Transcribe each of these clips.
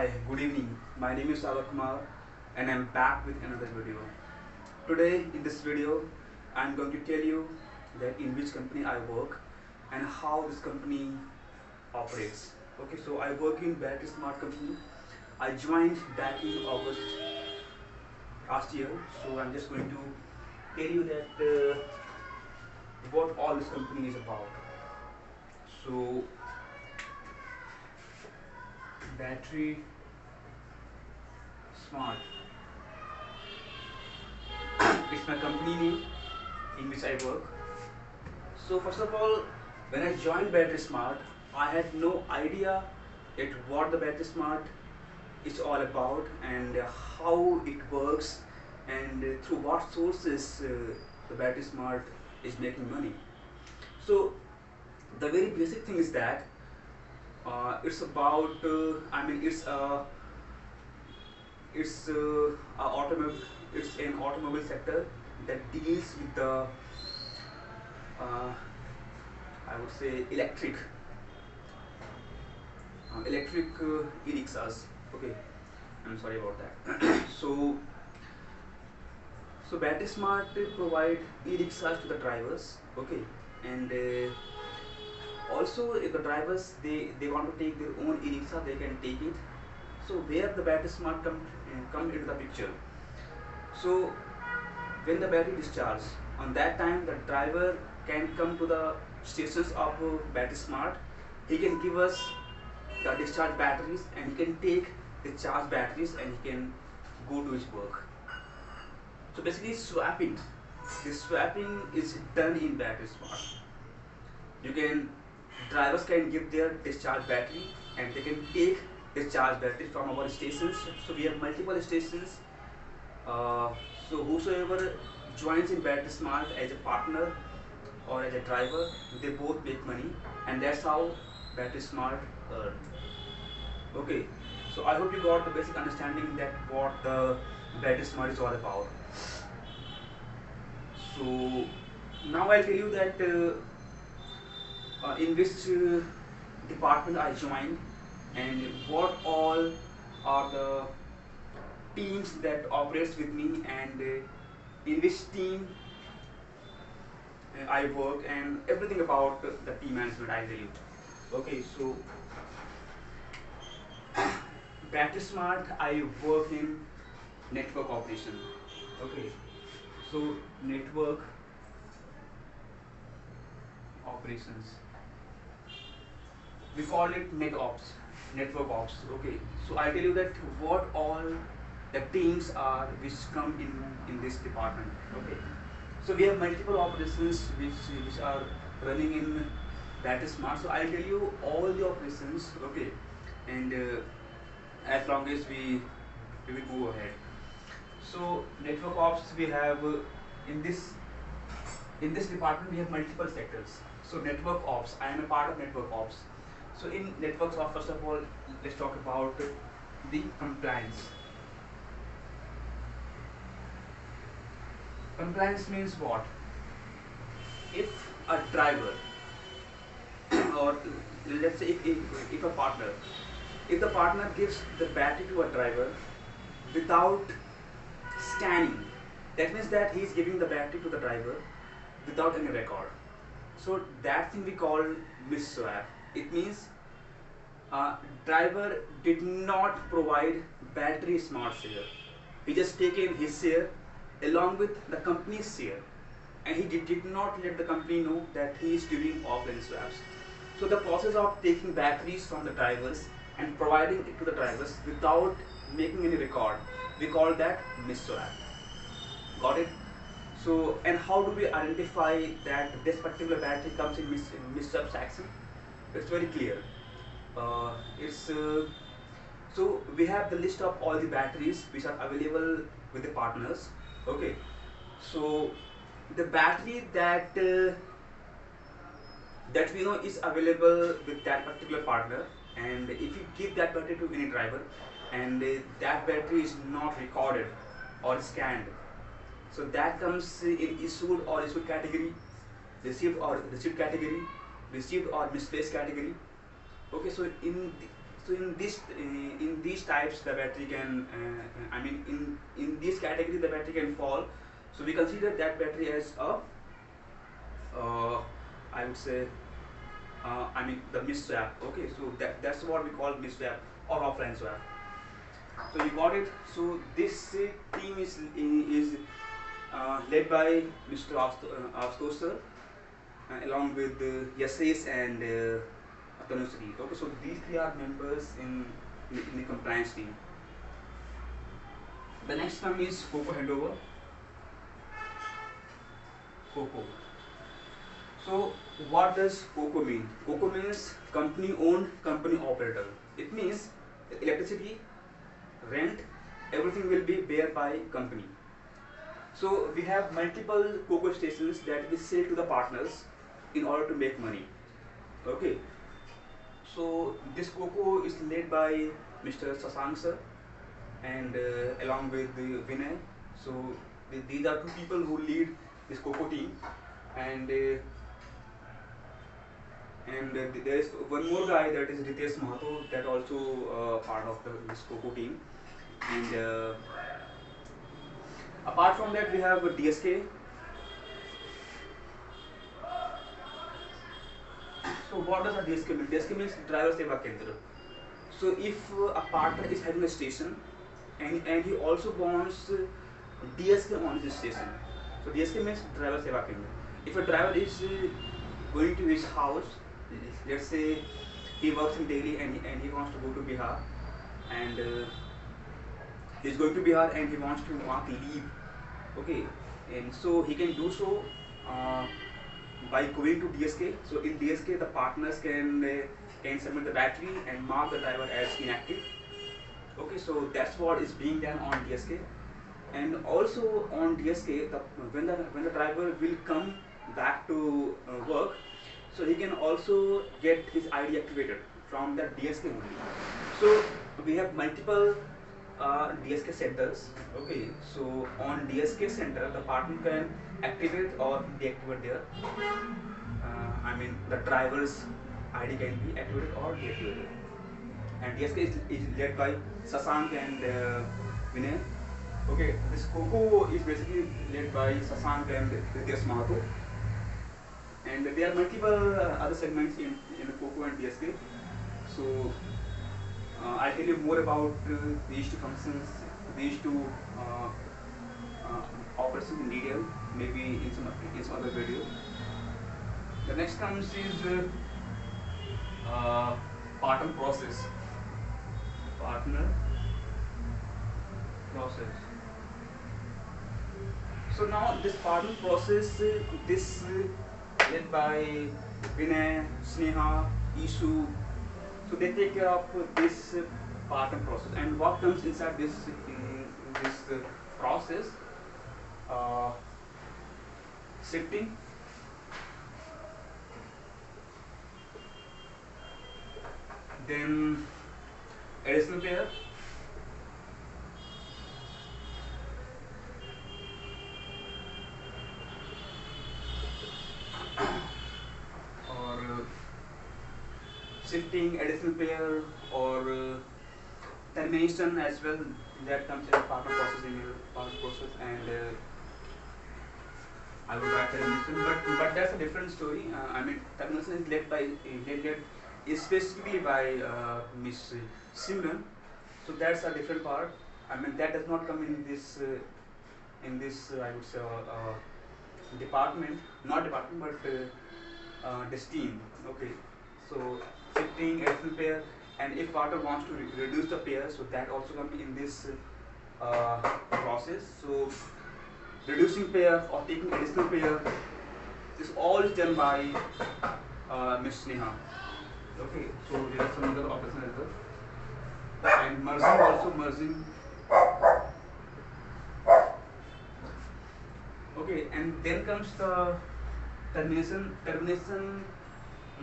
Hi, good evening. My name is Sagar Kumar and I'm back with another video. Today in this video, I'm going to tell you that in which company I work and how this company operates. Okay, so I work in Battery Smart company. I joined back in August last year. So I'm just going to tell you that what all this company is about. So Battery Smart. It's my company name in which I work. So first of all, when I joined Battery Smart, I had no idea what the Battery Smart is all about and how it works and through what sources the Battery Smart is making money. So the very basic thing is that it's about it's a automobile it's an automobile sector that deals with the I would say electric e-rickshaws. Okay, I'm sorry about that. So Battery Smart provide e-rickshaws to the drivers. Okay, and also if the drivers they want to take their own e-rickshaw, they can take it. So where the Battery Smart come into the picture. So when the battery discharges, on that time the driver can come to the stations of Battery Smart. He can give us the discharged batteries and he can take the charged batteries and he can go to his work. So basically swapping. This swapping is done in Battery Smart. You can drivers can give their discharged battery and they can take discharged battery from our stations. So we have multiple stations. Uh, so whosoever joins in Battery Smart as a partner or as a driver, they both make money, and that's how Battery Smart earn. Okay, so I hope you got the basic understanding that what the Battery Smart is all about. So now I'll tell you that in which department I joined and what all are the teams that operates with me and in which team I work and everything about the team management I tell you. Okay, so Battery Smart I work in network operation. Okay, so network operations, we call it network ops. Okay, so I tell you that what all the teams are which come in this department. Okay, so we have multiple operations which are running in Battery Smart. So I'll tell you all the operations. Okay, and as long as we will go ahead. So network ops we have in this department we have multiple sectors. So network ops, I am a part of network ops. So in networks ops, first of all, let's talk about the compliance. Compliance means what? If a driver or let's say if a partner, if the partner gives the battery to a driver without scanning, that means that he is giving the battery to the driver without any record. So that thing we call misswap. It means driver did not provide Battery Smart share. He just taken his share along with the company's share, and he did not let the company know that he is doing offline swaps. So the process of taking batteries from the drivers and providing it to the drivers without making any record, we call that misswap. Got it? So, and how do we identify that this particular battery comes in misswap section? It's very clear. It's So we have the list of all the batteries which are available with the partners. Okay, so the battery that we know is available with that particular partner, and if you give that battery to any driver and that battery is not recorded or scanned, so that comes in issued category, received or received category, received or misplaced category. Okay, so So in these types the battery can in this category the battery can fall. So we consider that battery as a I would say the miss swap. Okay, so that's what we call miss swap or offline swap. So you got it. So this team is led by Mr. Astos sir, along with Yasis and Tanusri. Okay, so these three are members in the compliance team. The next one is COCO handover. COCO. So what does COCO mean? COCO means company owned, company operator. It means electricity, rent, everything will be bear by company. So we have multiple COCO stations that we sell to the partners in order to make money. Okay. So this COCO is led by Mr. Sasank sir and along with Vinay. So these are two people who lead this COCO team, and there is one more guy, that is Ritesh Mahato, that also part of this COCO team. And apart from that, we have DSK. So what does a DSK mean? DSK means Driver Seva Kendra. So if a partner is having a station and he also wants DSK on his station, so DSK means Driver Seva Kendra. If a driver is going to his house, let's say he works in Delhi and he wants to go to Bihar, and he's going to Bihar and he wants to mark leave, okay, and so he can do so by going to DSK. So in DSK the partners can submit the battery and mark the driver as inactive. Okay, so that's what is being done on DSK. And also on DSK, when the driver will come back to work, so he can also get his ID activated from the DSK only. So we have multiple DSK centers. Okay, so on DSK center, the partner can activate or deactivate there. The driver's ID can be activated or deactivated. And DSK is led by Sasank and Vinay. Okay, this COCO is basically led by Sasank and Ritesh Mahato. And there are multiple other segments in COCO and DSK. So I'll tell you more about these two functions, these two operations in detail, maybe in some other video. The next comes is partner process. Partner process. So now this partner process, this led by Vinay, Sneha, Ishu. So they take care of this partner process. And what comes inside this process? Shifting, then additional pair, or shifting, additional pair, or termination as well. That comes in partner process, and I would write termination, but that's a different story. Termination is led specifically by Miss Simran, so that's a different part. That does not come in this I would say department, not department, but this team. Okay, so shifting, additional pair, and if partner wants to reduce the pair, so that also comes in this process. So reducing pair or taking additional pair is all done by Ms. Sneha. Okay, so there are some other operations as well. And merging, also merging. Okay, and then comes the termination,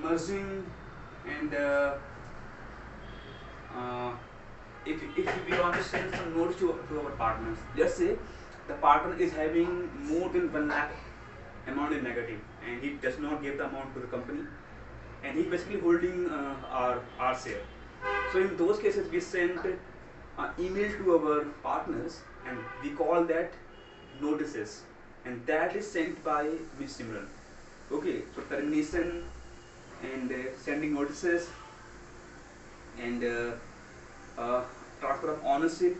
merging, and if we want to send some notes to our partners, let's say the partner is having more than 1 lakh amount in negative, and he does not give the amount to the company, and he basically holding our share. So in those cases, we send email to our partners, and we call that notices, and that is sent by Ms. Simran. Okay, so termination and sending notices and transfer of ownership.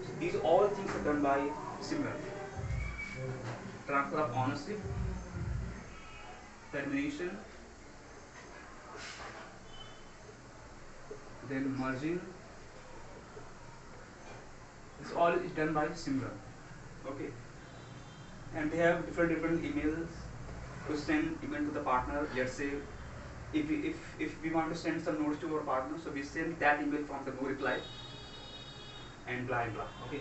So these all things are done by Simran. Transfer of ownership, termination, then merging. This all is done by Simran. Okay, and they have different emails to send email to the partner. Let's say if we want to send some notes to our partner, so we send that email from the no reply and blah and blah. Okay,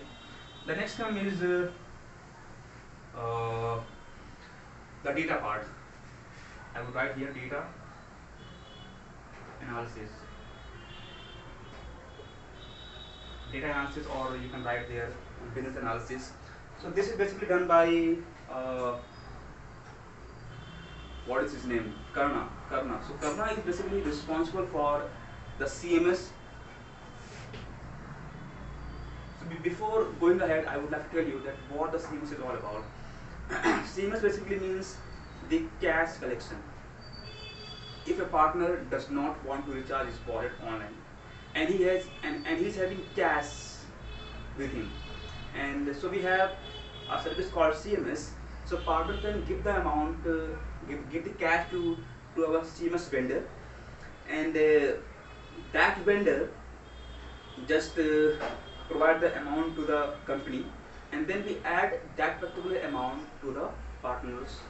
the next term is uh, the data part. I would write here data analysis. Data analysis, or you can write there business analysis. So this is basically done by what is his name? Karna. So Karna is basically responsible for the CMS. So before going ahead, I would like to tell you that what the CMS is all about. CMS basically means the cash collection. If a partner does not want to recharge his wallet online, and he's having cash with him, and so we have a service called CMS. So partner can give the amount, give the cash to our CMS vendor, and that vendor just provide the amount to the company, and then we add that particular amount to the partner's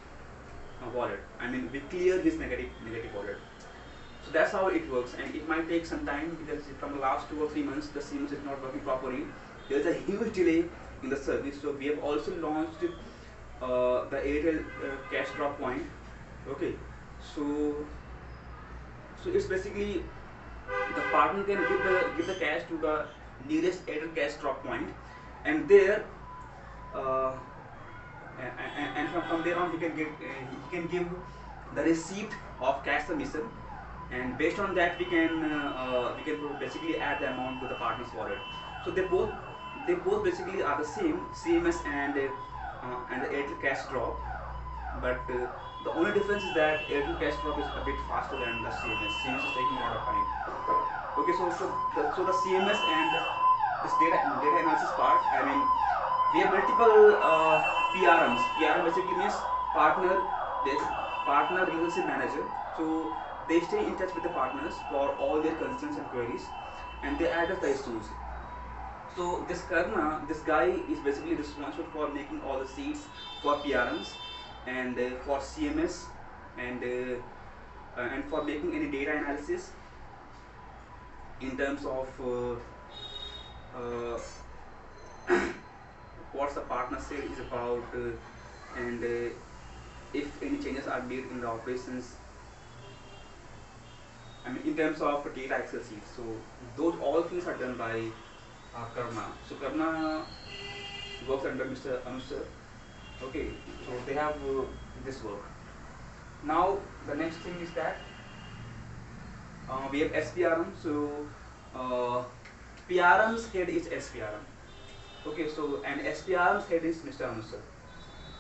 wallet. I mean, we clear his negative wallet. So that's how it works, and it might take some time because from the last 2 or 3 months the CMS is not working properly. There is a huge delay in the service. So we have also launched the Airtel cash drop point. Okay, so it's basically the partner can give the cash to the nearest Airtel cash drop point, and there uh, and from there on he can give the receipt of cash submission, and based on that we can basically add the amount to the partner's wallet. So they both basically are the same, CMS and the Airtel cash drop, but the only difference is that Airtel cash drop is a bit faster than the CMS. CMS is taking a lot of time. Okay, so the CMS and this data analysis part, I mean, we have multiple PRMs. PRM basically means partner relationship manager. So they stay in touch with the partners for all their concerns and queries, and they address the issues. So this Karna, this guy is basically responsible for making all the sheets for PRMs and for CMS, and for making any data analysis in terms of what the partner sale is about, and if any changes are made in the operations. I mean, in terms of data Excel sheets. So those all things are done by Karna. So Karna works under Mr. Anushar. Okay, so they have this work. Now the next thing is that we have SPRM. So PRM's head is SPRM. Okay, so and SPRM's head is Mr. Anushar.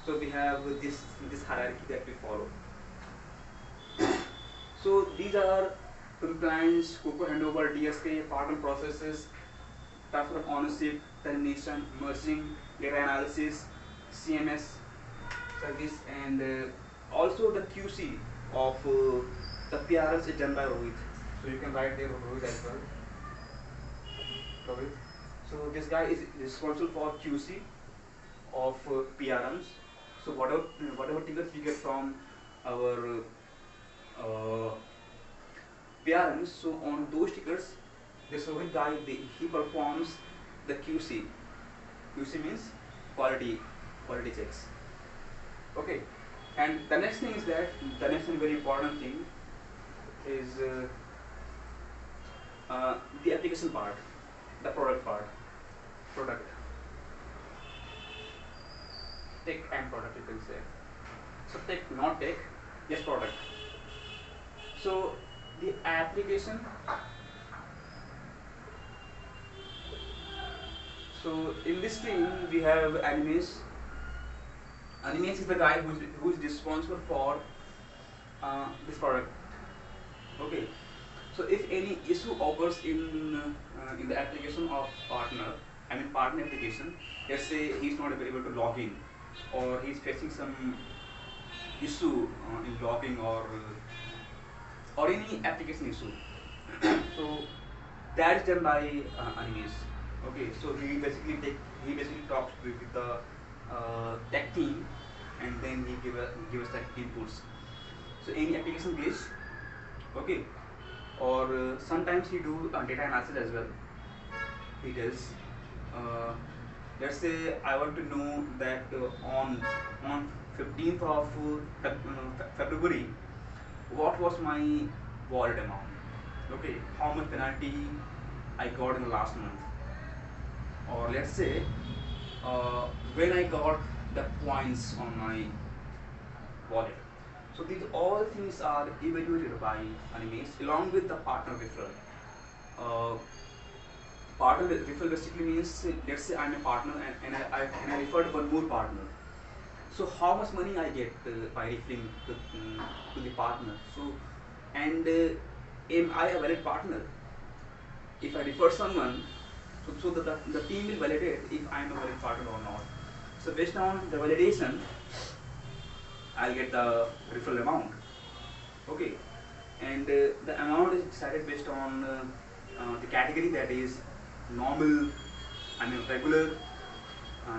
So we have this hierarchy that we follow. So these are compliance, COCO handover, DSK, partner processes, transfer of ownership, termination, merging, data analysis, CMS service, and also the QC of the PRS is done by Rohit. So you can write there Rohit as well. Rohit. So this guy is responsible for QC of PRMs. So whatever tickets we get from our PRMs, so on those tickets, this Rohit guy he performs the QC. QC means quality checks. Okay, and the next thing is that the next and very important thing is the application part, the product part, product, tech and product you can say. So tech, not tech, yes product. So the application So in this team we have Animes. Animes is the guy who is responsible for this product. Okay. So if any issue occurs in the application of partner, I mean partner application, let's say he's not able to log in, or he's facing some issue in logging, or any application issue. So that is done by Animes. Okay, so he basically talks with the tech team, and then he give us the inputs. So any application glitch, okay, or sometimes he do data analysis as well. He tells, uh, let's say I want to know that on 15th of February, what was my wallet amount? Okay, how much penalty I got in the last month, or let's say uh, when I got the points on my wallet. So these all things are evaluated by Animes along with the partner referral. Uh, Partner referral basically means, let's say I'm a partner, and I referred one more partner. So how much money I get by referring to the partner? So, and am I a valid partner? If I refer someone, so the team will validate if I am a valid partner or not. So based on the validation, I'll get the referral amount. Okay, and the amount is decided based on the category, that is normal, I mean regular,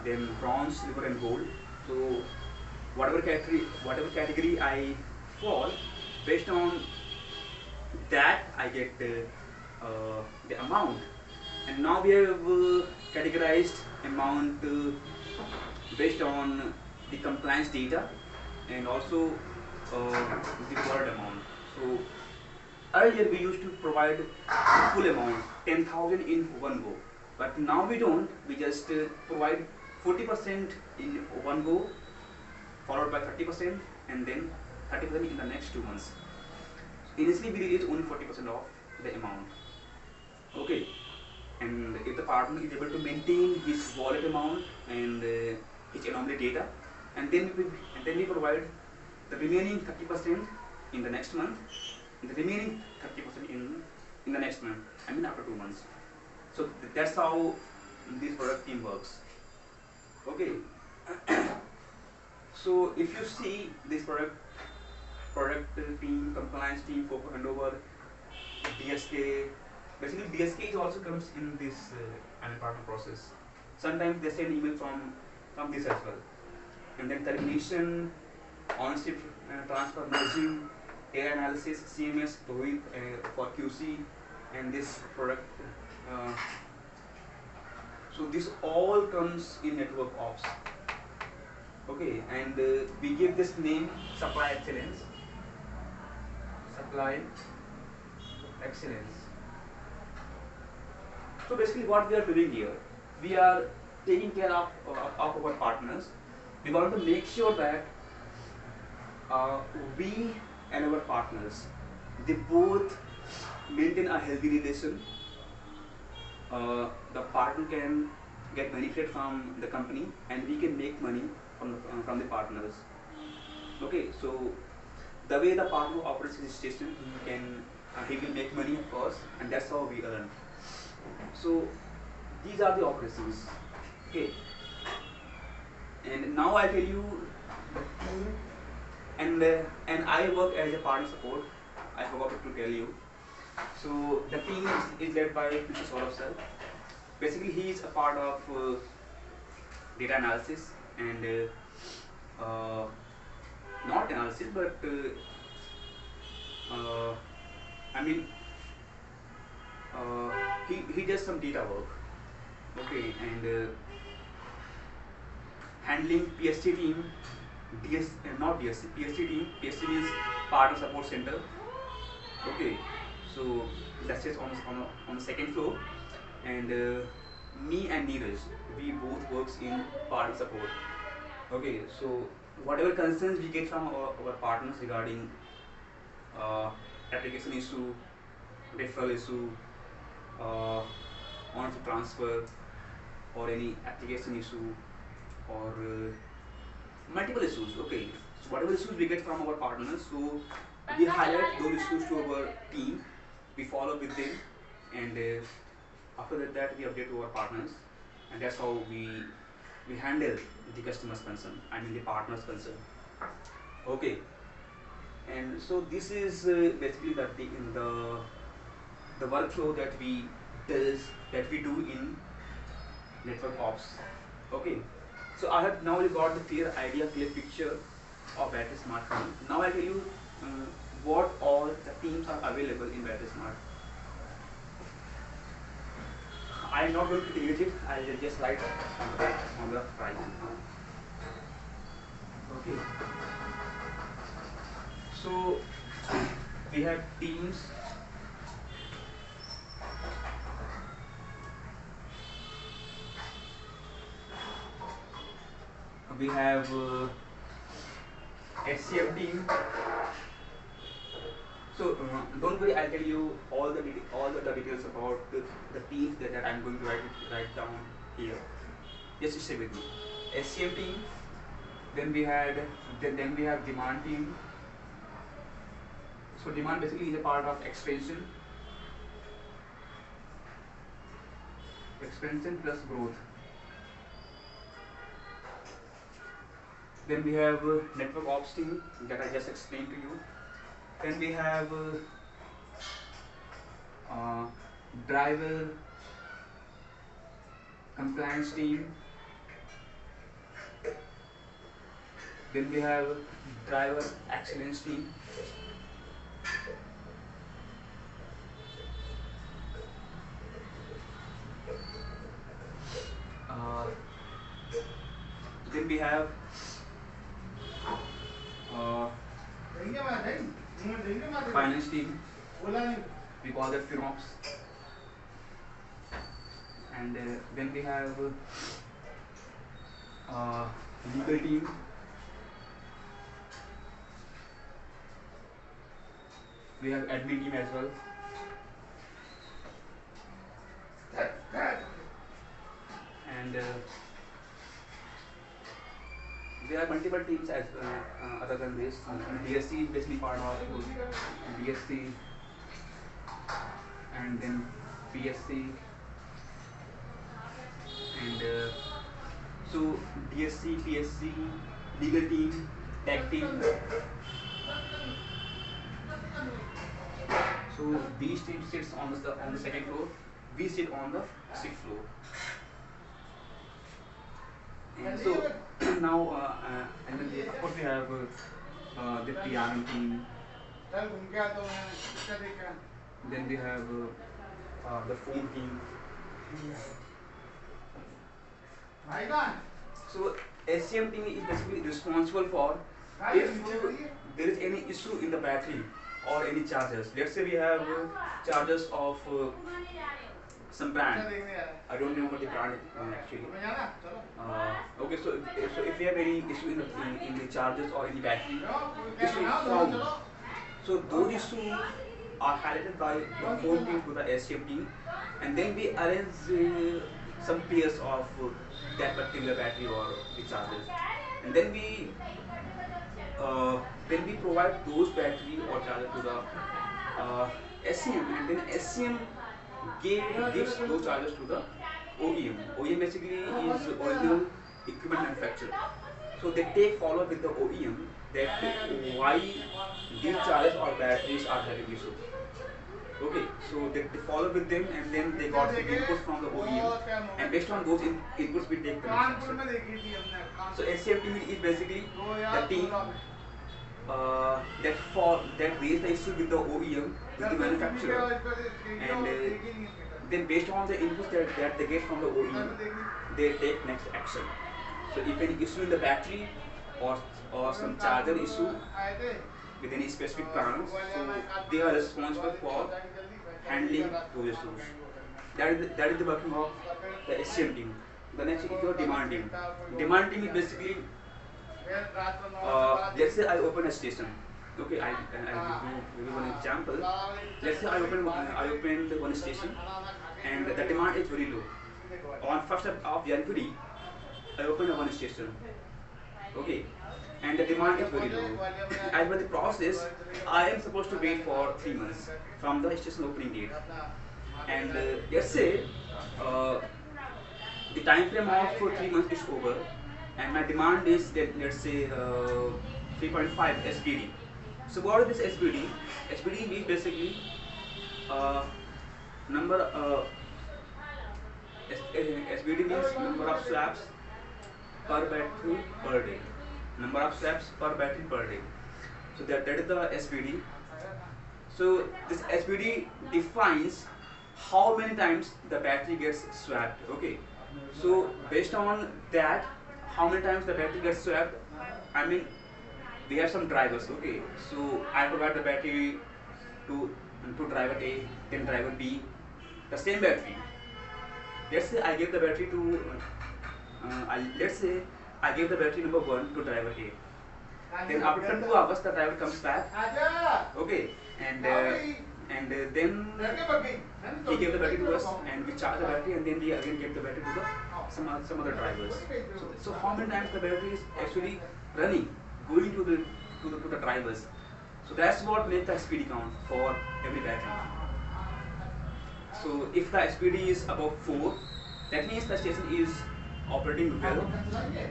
then bronze, silver, and gold. So whatever category I fall, based on that I get the amount. And now we have categorized amount based on the compliance data, and also the word amount. So earlier we used to provide the full amount, 10,000 in one go, but now we don't. We just provide 40% in one go, followed by 30%, and then 30% in the next 2 months. Initially we release only 40% of the amount. Okay, and if the partner is able to maintain his wallet amount and his anomaly data, and then we provide the remaining 30% in the next month, and the remaining 30% in the next month, I mean after 2 months. So that's how this product team works. Okay. So if you see this product team, compliance team, focus handover, DSK. Basically, DSK also comes in this partner process. Sometimes they send email from this as well, and then termination, ownership transfer, merging, data analysis, CMS, Rohit for QC, and this product. Uh, so this all comes in network ops. Okay, and we give this name supply excellence. Supply excellence. So basically what we are doing here, we are taking care of our partners. We want to make sure that we and our partners, they both maintain a healthy relation. The partner can get benefit from the company, and we can make money from the partners. Okay, so the way the partner operates his station, he will make money, of course, and that's how we earn. So these are the operations. Okay, and now I tell you the team, and I work as a partner support. I forgot to tell you. So the team is led by Mr. Saurabh sir. Basically, he is a part of data analysis and not analysis, but I mean he does some data work. Okay, and handling PST team, not DSC, PST team. PST means partner support center. Okay, so that's just on the second floor, and me and Neeraj, we both works in partner support. Okay, so whatever concerns we get from our partners regarding uh, application issue, referral issue, ownership transfer, or any application issue or multiple issues. Okay, so whatever issues we get from our partners, so we highlight those issues to our team, we follow with them, and after that we update to our partners, and that's how we handle the customer's concern, I mean the partner's concern. Okay, and so this is basically the workflow that we do in network ops. Okay, so I have now you got the clear idea, clear picture of Battery Smart team. Now I tell you what all the teams are available in Battery Smart. I am not going to delete it, I will just write on the right. Okay, so we have teams. We have SCM team. So don't worry, I'll tell you all the details about the teams that I'm going to write down here. Just stay with me. SCM team. Then we have demand team. So demand basically is a part of expansion plus growth. Then we have network ops team that I just explained to you. Then we have driver compliance team. Then we have driver excellence team. Then we have finance team. We call that FinOps. And then we have legal team. We have admin team as well. And there are multiple teams as other than this. DSC is basically part of DSC, and then PSC, and so DSC, PSC, legal team, tech team. So these teams sits on the second floor. We sit on the sixth floor. And so now, and then of course we have the PRM team. Then we have the phone team. So SCM team is basically responsible for if there is any issue in the battery or any chargers. Let's say we have chargers of some brand. I don't remember the brand actually. Okay, so if we have any issue in the chargers or in the battery, issue found. So those issues are highlighted by the phone team to the SCM team, and then we arrange some pairs of that particular battery or the chargers, and then we provide those battery or charger to the SCM, and then SCM gives those chargers to the OEM. OEM basically is original equipment manufacturer. So they take follow with the OEM that why these chargers or batteries are having issue. Okay, so they follow with them, and then they got the inputs from the OEM, and based on those inputs we take the next action. So SCM team is basically the team that raise the issue with the OEM, with the manufacturer, and then based on the inputs that they get from the OEM, they take next action. So if any issue in the battery or some charger issue with any specific brands, so they are responsible for handling those issues. That is the working of the SCM team. The next is your demand team. Demand team is basically let's say I open a station. Okay, I'll give you one example. Let's say I opened one station, and the demand is very low. on 1st of January, I opened one station. Okay, and the demand is very low. As per the process, I am supposed to wait for 3 months from the station opening date. And let's say uh, the time frame of 3 months is over, and my demand is let's say 3.5 SPD. So what is this SPD? SPD means basically uh, number SPD means number of swaps per battery per day. Number of swaps per battery per day. So that is the SPD. So this SPD defines how many times the battery gets swapped. Okay. So based on that, how many times the battery gets swapped, I mean we have some drivers. Okay. So I provide the battery to driver A, then driver B, the same battery. Let's say I give the battery to let's say I give the battery number 1 to driver A. Then after 2 hours, the driver comes back. Okay, and then he gave the battery to us, and we charge the battery, and then we again give the battery to the some other drivers. So how many times the battery is actually running, going to the drivers. So that's what makes the SPD count for every battery. So if the SPD is above 4, that means the station is operating well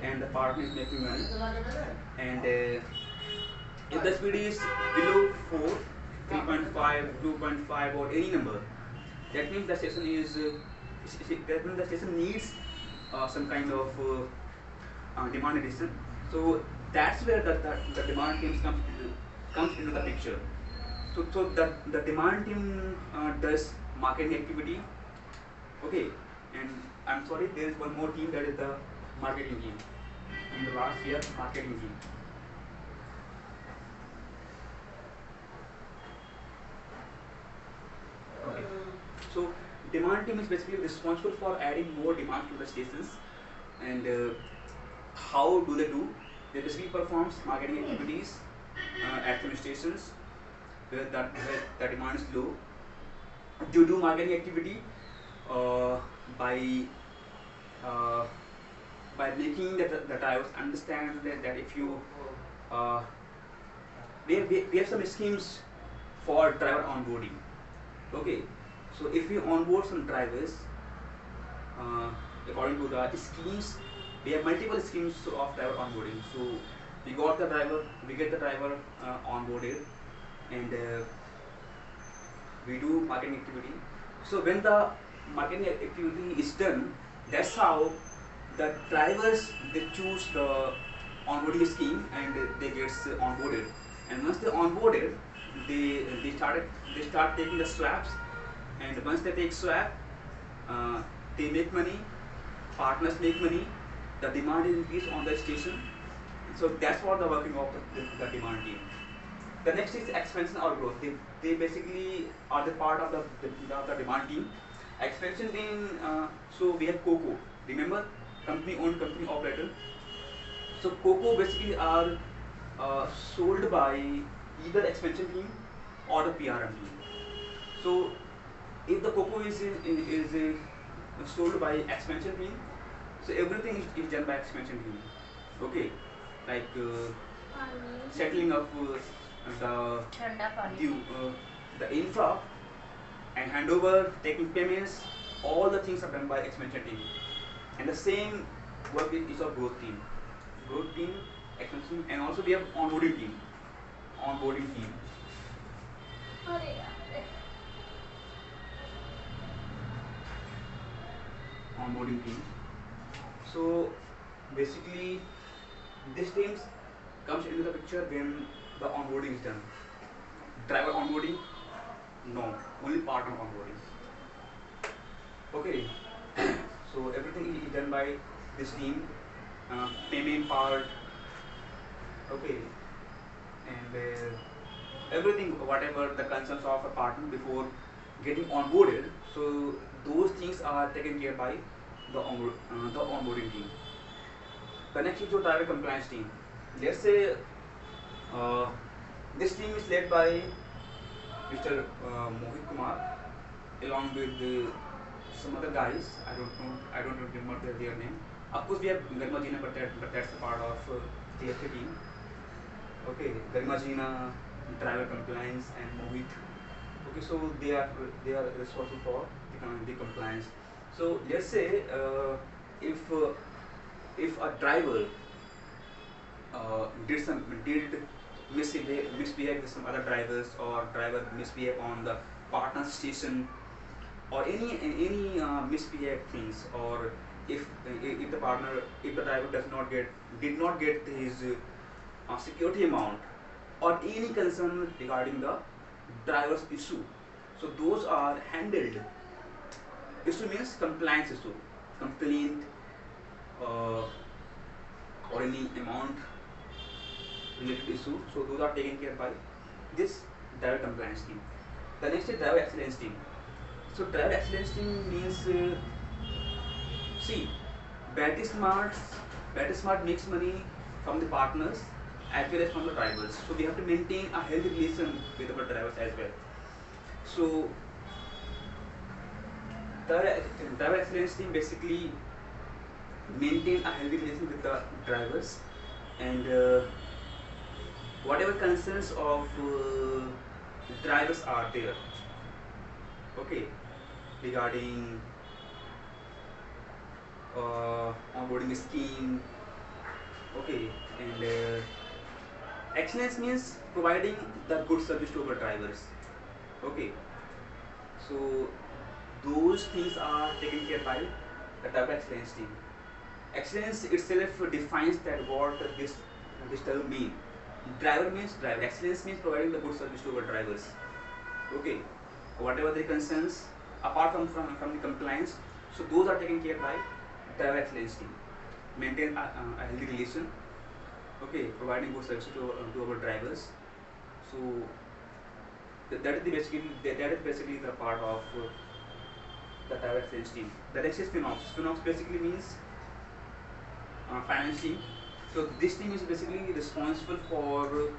and the partner is making money. And if the SPD is below 4, 3.5, 2.5 or any number, that means the station is that means the station needs some kind of demand addition. So that's where the demand team comes into the picture. So the demand team does marketing activity. Okay, and I'm sorry, there is one more team, that is the marketing team. In the last year, marketing team. Okay. So demand team is basically responsible for adding more demand to the stations. And how do they do? They basically performs marketing activities at some stations where the demand is low. You do marketing activity uh, by uh, by making the drivers understand that if you we have some schemes for driver onboarding. Okay, so if we onboard some drivers according to the schemes, we have multiple schemes of driver onboarding. So we get the driver onboarded, and we do marketing activity. So when the marketing activity is done, that's how the drivers they choose the onboarding scheme and they get onboarded. And once they onboarded, they start taking the swaps. And once they take swap, they make money. Partners make money. The demand is increased on the station. So that's what the working of the demand team. The next is expansion or growth. They basically are the part of the demand team. Expansion team, so we have COCO. Remember, company owned, company operator. So COCO basically are sold by either expansion team or the PRM team. So if the COCO is sold by expansion team, so everything is done by expansion team. Okay, like settling up the infra and handover, taking payments, all the things are done by expansion team. And the same work is of growth team. Growth team, expansion team, and also we have onboarding team. Onboarding team. Onboarding team. So basically this team comes into the picture when the onboarding is done. Driver onboarding? No, only partner onboarding. Okay, so everything is done by this team. Payment part, okay, and everything, whatever the concerns of a partner before getting onboarded. So those things are taken care by the onboarding team. The next is your driver compliance team. Let's say uh, this team is led by Mr. Mohit Kumar along with some other guys. I don't remember their name. Of course, we have Garima but that's a part of GST team. Okay, Garima driver compliance, and Mohit. Okay, so they are responsible for the compliance. So let's say if a driver did misbehave with some other drivers, or driver misbehave on the partner station, or any misbehave things, or if the partner, if the driver did not get his security amount, or any concern regarding the driver's issue, so those are handled. Issue means compliance issue, complaint, uh, or any amount related issue. So those are taken care by this driver compliance team. The next is driver excellence team. So driver excellence team means, see, Battery Smart, Battery Smart makes money from the partners as well as from the drivers. So we have to maintain a healthy relation with our drivers as well. So the driver excellence team basically maintain a healthy relation with the drivers, and whatever concerns of drivers are there, okay, regarding onboarding scheme, okay, and excellence means providing the good service to our drivers, okay. So those things are taken care by the driver excellence team. Excellence itself defines that what this term mean. Driver means driver. Excellence means providing the good service to our drivers. Okay, whatever their concerns, apart from the compliance, so those are taken care by driver excellence team. Maintain a healthy relation. Okay, providing good service to our drivers. So that is basically the part of the driver excellence team. The next is FinOps. FinOps basically means finance team. So this team is basically responsible for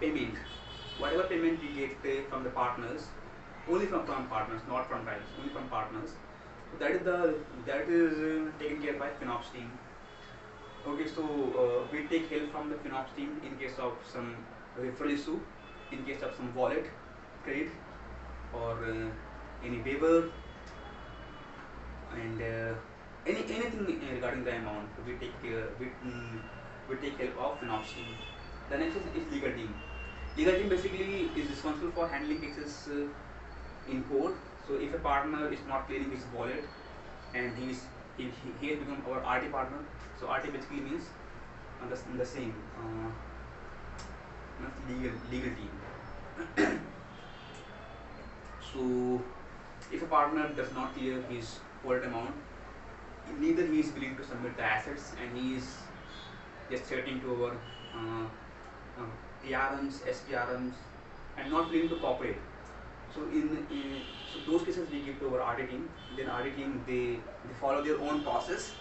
payment, whatever payment we get from the partners, only from partners, not from drivers, only from partners. So that is taken care by FinOps team. Okay, so we take help from the FinOps team in case of some referral issue, in case of some wallet credit, or any waiver, and anything regarding the amount. We take help of FinOps team. The next is legal team. Legal team basically is responsible for handling cases in court. So if a partner is not clearing his wallet, and he has become our RT partner. So RT basically means the same legal team. So if a partner does not clear his wallet amount, neither he is willing to submit the assets, and he is just threatening to our PRMs, SPRMs, and not willing to cooperate. So so those cases we give to our RT team. Then RT team they follow their own process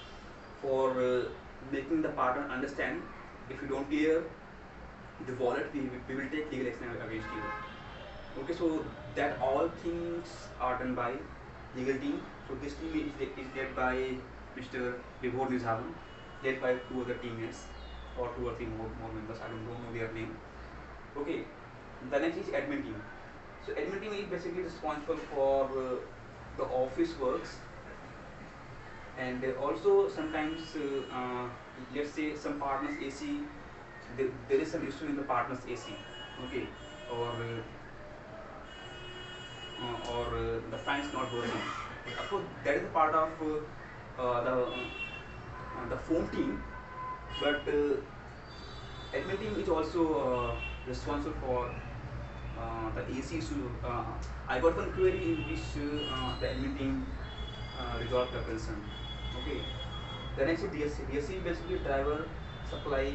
for making the partner understand, if you don't clear the wallet, we will take legal action against you. Okay, so that all things are done by legal team. So this team is led by Mr. Vibhor Nizhavan, led by 2 other teammates, or 2 or 3 more members. I don't know their name. Okay, the next is admin team. So admin team is basically responsible for the office works, and also sometimes let's say some partners AC, there is some issue in the partners AC, okay, or the fan is not working. Of course, that is a part of the phone team, but admin team is also responsible for the AC issue. I got one query in which the admin team resolved the concern. Okay. The next is DSC. DSC is basically driver supply,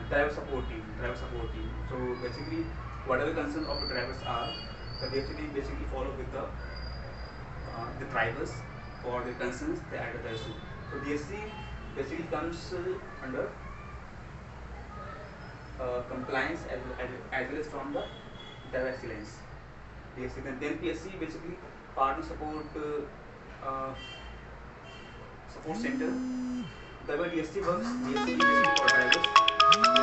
driver support team. Driver support team. So basically, whatever concerns of the drivers are, the DSC basically follow with the drivers for the concerns they added the issue. So DSC basically comes under compliance as well as from the driver excellence. DSC. Then PSC basically partner support center. The way DSC works, DSC is basically for drivers.